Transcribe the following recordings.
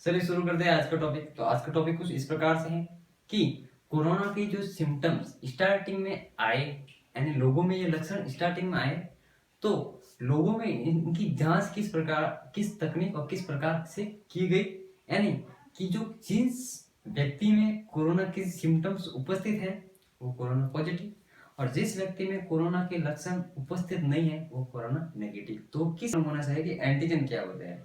चलिए शुरू करते हैं आज का टॉपिक। तो आज का टॉपिक कुछ इस प्रकार से है कि कोरोना के जो सिम्टम्स स्टार्टिंग में आए, यानी लोगों में ये लक्षण स्टार्टिंग में आए, तो लोगों में इनकी जांच किस प्रकार, किस तकनीक और किस प्रकार से की गई, यानी कि जो जिस व्यक्ति में कोरोना के सिम्टम्स उपस्थित है वो कोरोना पॉजिटिव, और जिस व्यक्ति में कोरोना के लक्षण उपस्थित नहीं है वो कोरोना नेगेटिव। तो किस होना चाहिए कि एंटीजन क्या होते हैं।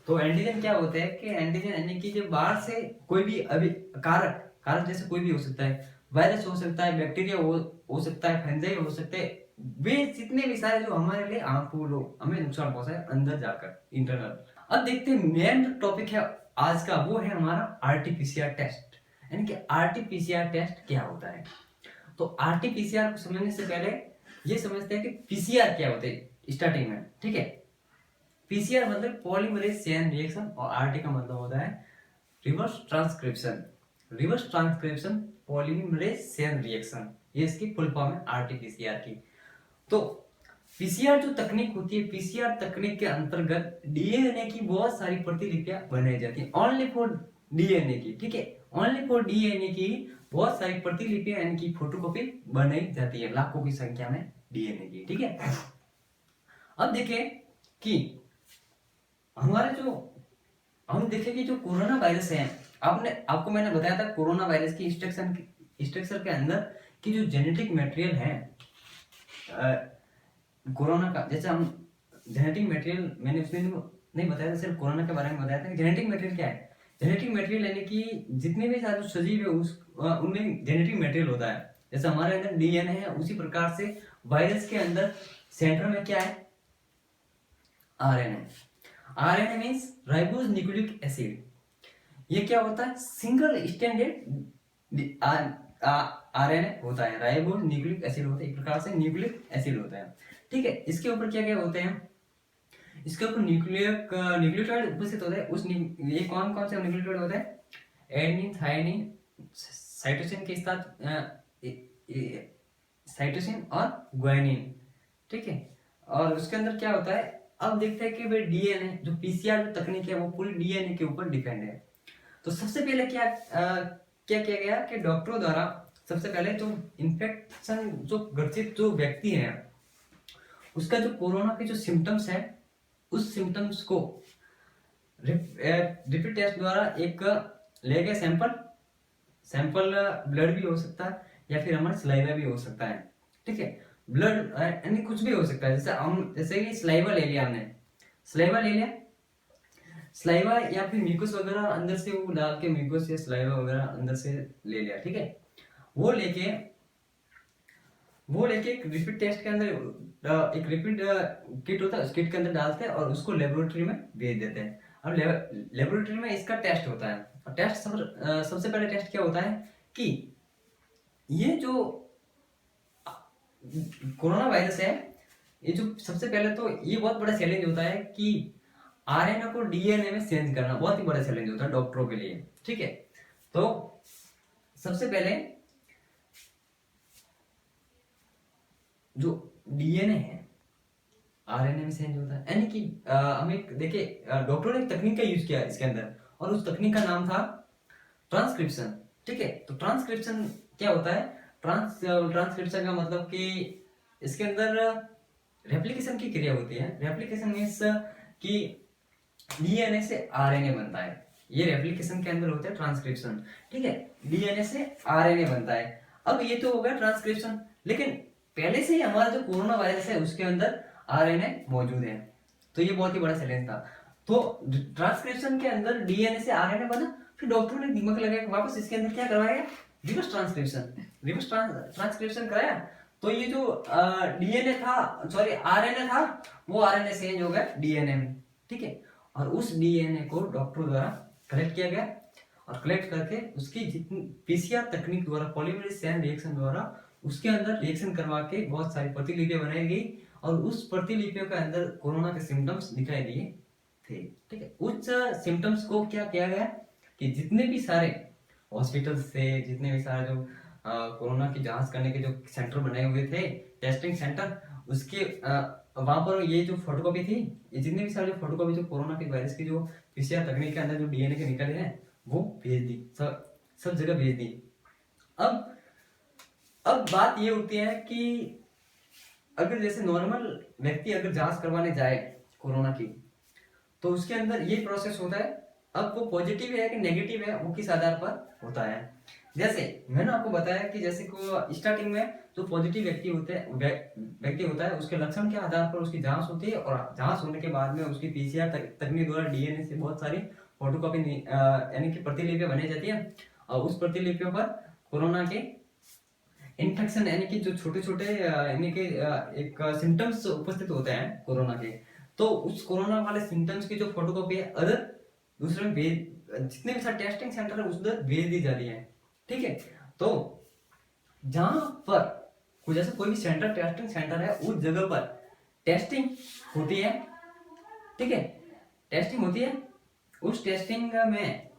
तो एंटीजन क्या होते हैं कि एंटीजन यानी कि जो बाहर से कोई भी अभी कारक कारक जैसे कोई भी हो सकता है, वायरस हो सकता है, बैक्टीरिया हो सकता है, फंजाई हो सकते हैं, वे जितने भी सारे जो हमारे लिए हार्मफुल हो, हमें नुकसान पहुंचाए अंदर जाकर इंटरनल। अब देखते हैं मेन टॉपिक है आज का, वो है हमारा आरटीपीसीआर टेस्ट। यानी कि आरटीपीसीआर टेस्ट क्या होता है। तो आरटीपीसीआर को समझने से पहले ये समझते हैं कि पीसीआर क्या होते हैं स्टार्टिंग में। ठीक है, पीसीआर मतलब पॉलीमरेज चेन रिएक्शन, और आरटी का मतलब होता है reverse transcription. Reverse transcription polymerase chain reaction, ये इसकी फुल फॉर्म है आरटीपीसीआर की। तो पीसीआर जो तकनीक होती है, पीसीआर तकनीक के अंतर्गत डीएनए की बहुत सारी प्रतिलिपियां बनाई जाती है, ओनली फॉर डीएनए की। ठीक है, ओनली फॉर डीएनए की बहुत सारी प्रतिलिपियां यानी कि फोटोकॉपी बनाई जाती है, लाखों की संख्या में डीएनए की। ठीक है, अब देखें कि हमारे जो हम देखें कि जो कोरोना वायरस है, आपको मैंने बताया था कोरोना वायरस की स्ट्रक्चर के अंदर की जो जेनेटिक मटेरियल है कोरोना का, जैसे हम जेनेटिक मटेरियल मैंने उसमें नहीं बताया था, सिर्फ कोरोना के बारे में बताया था। जेनेटिक मटेरियल क्या है, जेनेटिक मटेरियल यानी कि जितने भी सारे सजीव है उनमें जेनेटिक मटेरियल होता है। जैसे हमारे अंदर डीएनए है, उसी प्रकार से वायरस के अंदर सेंटर में क्या है, RNA. RNA means ribose nucleic acid. ये क्या होता है, सिंगल स्टैंडर्ड आरएनए होता है, राइबोज न्यूक्लिक एसिड होता है, एक प्रकार से न्यूक्लिक एसिड होता है। ठीक है, इसके ऊपर क्या क्या होते हैं, इसके ऊपर न्यूक्लियोटाइड उपस्थित होता है। ये कौन कौन से न्यूक्लियोटाइड होते हैं, एडेनिन, थाइमिन, साइटोसिन के साथ साइटोसिन और ग्वानिन। ठीक है, और उसके अंदर क्या होता है, अब देखते हैं कि भाई डीएनए जो पीसीआर जो तकनीक है वो पूरी डीएनए के ऊपर डिपेंड है। तो सबसे पहले क्या किया गया कि डॉक्टरों द्वारा सबसे पहले जो इन्फेक्शन जो ग्रसित जो व्यक्ति है उसका जो कोरोना के जो सिम्टम्स है, उस सिम्टम्स को रिपीट टेस्ट द्वारा एक ले गए सैंपल ब्लड भी हो सकता है या फिर हमारा सलाइवा भी हो सकता है। ठीक है, ब्लड यानी कुछ भी हो सकता है। जैसे कि सलाइवा ले लिया हमने, सलाइवा या फिर म्यूकस वगैरह अंदर से वो डाल के, म्यूकस या सलाइवा वगैरह अंदर से ले लिया। ठीक है, वो लेके एक रिपीट टेस्ट के अंदर एक रिपीट किट होता है, उस किट के अंदर डालते हैं और उसको लेबोरेटरी में भेज देते हैं। अब लेबोरेटरी में इसका टेस्ट होता है, और टेस्ट सबसे पहले टेस्ट क्या होता है कि ये जो कोरोना वायरस है, ये जो सबसे पहले तो ये बहुत बड़ा चैलेंज होता है कि आरएनए को डीएनए में चेंज करना बहुत ही बड़ा चैलेंज होता है डॉक्टरों के लिए। ठीक है, तो सबसे पहले जो डीएनए है आरएनए में चेंज होता है, यानी कि हमें देखिए डॉक्टरों ने एक तकनीक का यूज किया इसके अंदर, और उस तकनीक का नाम था ट्रांसक्रिप्शन। ठीक है, तो ट्रांसक्रिप्शन क्या होता है, ट्रांसक्रिप्शन का मतलब कि इसके अंदर रेप्लिकेशन की क्रिया होती है। रेप्लिकेशन मीन्स कि डीएनए से आरएनए बनता है, ये रेप्लिकेशन के अंदर होता है ट्रांसक्रिप्शन। ठीक है, डीएनए से आरएनए बनता है। अब ये तो हो गया ट्रांसक्रिप्शन, लेकिन पहले से ही हमारा जो कोरोना वायरस है उसके अंदर आरएनए मौजूद है, तो ये बहुत ही बड़ा चैलेंज था। तो ट्रांसक्रिप्शन के अंदर डीएनए से आरएनए बना, फिर डॉक्टरों ने दिमाग लगाया वापस इसके अंदर क्या करवाया, रिवर्स ट्रांसक्रिप्शन कराया। तो ये जो डीएनए था, सॉरी आरएनए था, वो आरएनए चेंज हो गया डीएनए में। ठीक है, और उस डीएनए को डॉक्टरों द्वारा कलेक्ट किया गया, और कलेक्ट करके उसकी जितनी पीसीआर तकनीक द्वारा, पॉलीमरेज चेन रिएक्शन द्वारा उसके अंदर रिएक्शन करवा के बहुत सारी प्रतिलिपियां बनाई गई, और उस प्रतिलिपियों के अंदर कोरोना के सिम्टम्स दिखाई दिए थे। ठीक है, उस सिम्टम्स को क्या किया गया कि जितने भी सारे हॉस्पिटल से, जितने भी सारे जो कोरोना की जांच करने के जो सेंटर बनाए हुए थे, टेस्टिंग सेंटर, उसके वहां पर ये जो फोटोकॉपी थी, ये जितने भी सारे जो फोटोकॉपी जो कोरोना के वायरस की जो पीसीआर तकनीक के अंदर जो डीएनए के निकले हैं वो भेज दी, सब जगह भेज दी। अब अब बात ये होती है कि अगर जैसे नॉर्मल व्यक्ति अगर जांच करवाने जाए कोरोना की, तो उसके अंदर ये प्रोसेस होता है। अब वो पॉजिटिव है कि नेगेटिव है वो किस आधार पर होता है। जैसे मैंने आपको बताया कि जैसे को स्टार्टिंग में जो पॉजिटिव व्यक्ति होते हैं व्यक्ति होता है, उसके लक्षण के आधार पर उसकी जांच होती है, और जांच होने के बाद में उसकी पीसीआर तकनीक द्वारा डीएनए से बहुत सारी फोटोकॉपी यानी कि प्रतिलिपियां बनाई जाती है, और उस प्रतिलिपियों पर कोरोना के इन्फेक्शन यानी कि जो छोटे छोटे यानी कि एक सिम्टम्स उपस्थित होते हैं कोरोना के, तो उस कोरोना वाले सिम्टम्स की जो फोटोकॉपी है अदर दूसरे में भेज, जितने भी सारे टेस्टिंग सेंटर है उधर भेज दी जा रही है। ठीक है, तो जहां पर कोई जैसे कोई भी सेंटर टेस्टिंग सेंटर है उस जगह पर टेस्टिंग होती है। ठीक है, टेस्टिंग होती है, उस टेस्टिंग में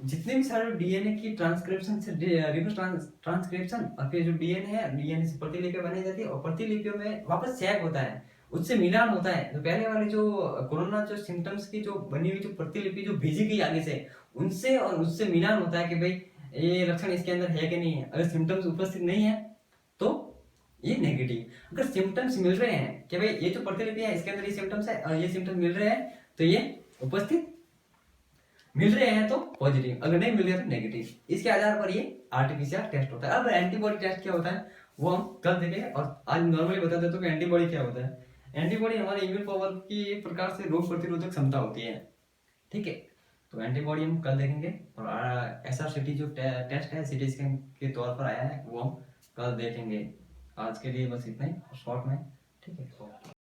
जितने भी सारे डीएनए की ट्रांसक्रिप्शन से रिवर्स ट्रांसक्रिप्शन और फिर जो डीएनए है डीएनए से प्रतिलिपियां बनाई जाती है, और प्रतिलिपियों में वापस चेक होता है, उससे मिलान होता है। जो पहले वाली जो कोरोना जो सिम्टम्स की जो बनी हुई जो प्रतिलिपि जो भेजी गई आगे से, उनसे और उससे मिलान होता है कि भाई ये लक्षण इसके अंदर है कि नहीं है। अगर सिम्टम्स उपस्थित नहीं है तो ये नेगेटिव, अगर सिम्टम्स मिल रहे हैं कि भाई ये जो प्रतिलिपि है इसके अंदर ये सिम्टम्स है और ये सिम्टम्स मिल रहे हैं तो ये उपस्थित मिल रहे हैं तो पॉजिटिव, अगर नहीं मिल रहे तो नेगेटिव। इसके आधार पर ये आरटीपीसीआर टेस्ट होता है। अब एंटीबॉडी टेस्ट क्या होता है वो हम कल देखेंगे, और आज नॉर्मली बता देता हूँ कि एंटीबॉडी क्या होता है। एंटीबॉडी हमारे इम्यून पावर की एक प्रकार से रोग प्रतिरोधक क्षमता होती है। ठीक है, तो एंटीबॉडी हम कल देखेंगे, और एसआरसीटी जो टेस्ट है सीटी स्कैन के तौर पर आया है वो हम कल देखेंगे। आज के लिए बस इतना ही शॉर्ट में। ठीक है।